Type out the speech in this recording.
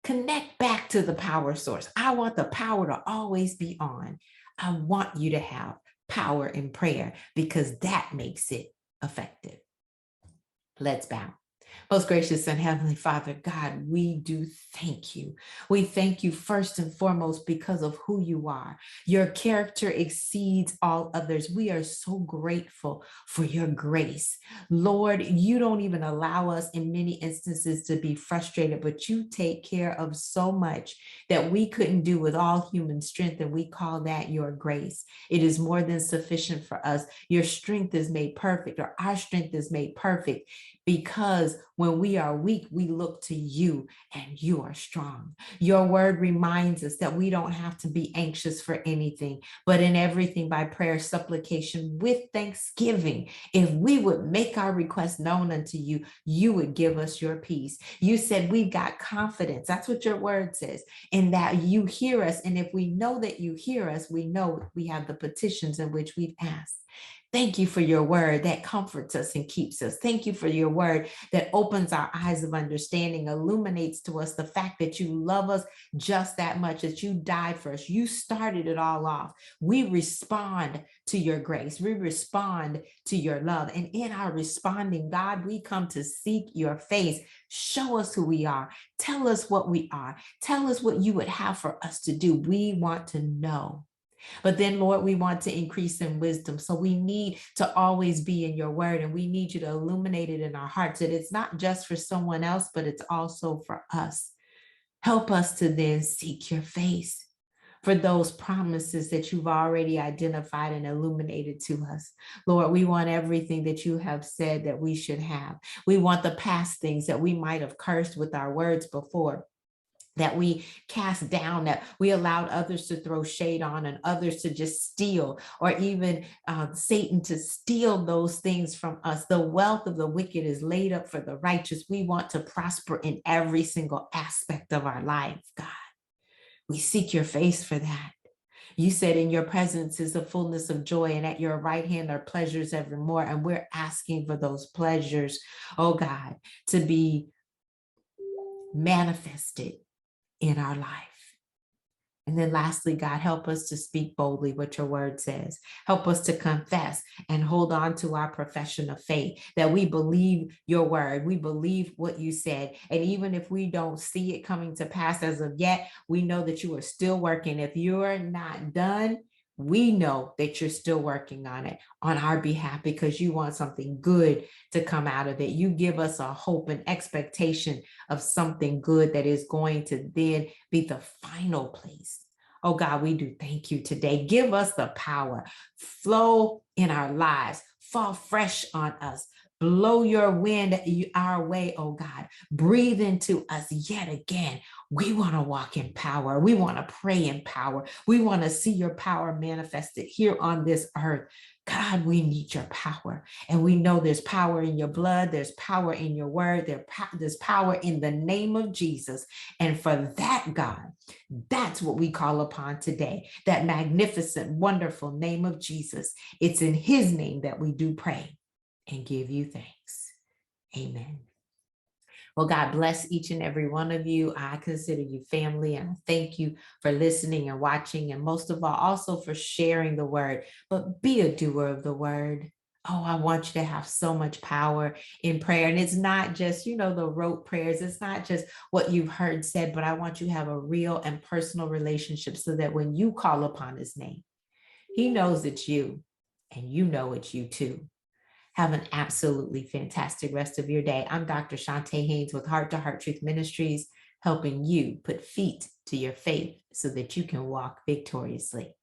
Connect back to the power source. I want the power to always be on. I want you to have power in prayer because that makes it effective. Let's bow. Most gracious and heavenly Father, God, we do thank you. We thank you first and foremost because of who you are. Your character exceeds all others. We are so grateful for your grace. Lord, you don't even allow us in many instances to be frustrated, but you take care of so much that we couldn't do with all human strength, and we call that your grace. It is more than sufficient for us. Your strength is made perfect, or our strength is made perfect, because when we are weak, we look to you and you are strong. Your word reminds us that we don't have to be anxious for anything, but in everything by prayer, supplication, with thanksgiving. If we would make our requests known unto you, you would give us your peace. You said we've got confidence. That's what your word says, in that you hear us. And if we know that you hear us, we know we have the petitions in which we've asked. Thank you for your word that comforts us and keeps us. Thank you for your word that opens our eyes of understanding, illuminates to us the fact that you love us just that much, that you died for us. You started it all off. We respond to your grace. We respond to your love. And in our responding, God, we come to seek your face. Show us who we are. Tell us what we are. Tell us what you would have for us to do. We want to know. But then, Lord, we want to increase in wisdom. So we need to always be in your word, and we need you to illuminate it in our hearts, that it's not just for someone else, but it's also for us. Help us to then seek your face for those promises that you've already identified and illuminated to us. Lord, we want everything that you have said that we should have. We want the past things that we might have cursed with our words before, that we cast down, that we allowed others to throw shade on, and others to just steal, or even Satan to steal those things from us. The wealth of the wicked is laid up for the righteous. We want to prosper in every single aspect of our life, God. We seek your face for that. You said in your presence is the fullness of joy, and at your right hand are pleasures evermore. And we're asking for those pleasures, oh God, to be manifested in our life. And then lastly, God, help us to speak boldly what your word says. Help us to confess and hold on to our profession of faith, that we believe your word. We believe what you said. And even if we don't see it coming to pass as of yet, we know that you are still working. If you're not done, we know that you're still working on it on our behalf, because you want something good to come out of it. You give us a hope and expectation of something good that is going to then be the final place. Oh God, we do thank you today. Give us the power, flow in our lives, fall fresh on us. Blow your wind our way, oh God. Breathe into us yet again. We want to walk in power. We want to pray in power. We want to see your power manifested here on this earth. God, we need your power. And we know there's power in your blood. There's power in your word. There's power in the name of Jesus. And for that, God, that's what we call upon today. That magnificent, wonderful name of Jesus. It's in his name that we do pray and give you thanks. Amen. Well, God bless each and every one of you. I consider you family, and I thank you for listening and watching, and most of all, also for sharing the word. But be a doer of the word. Oh, I want you to have so much power in prayer. And it's not just, the rote prayers. It's not just what you've heard said, but I want you to have a real and personal relationship, so that when you call upon his name, he knows it's you, and you know it's you too. Have an absolutely fantastic rest of your day. I'm Dr. Chonta Haynes with Heart Truth Ministries, helping you put feet to your faith so that you can walk victoriously.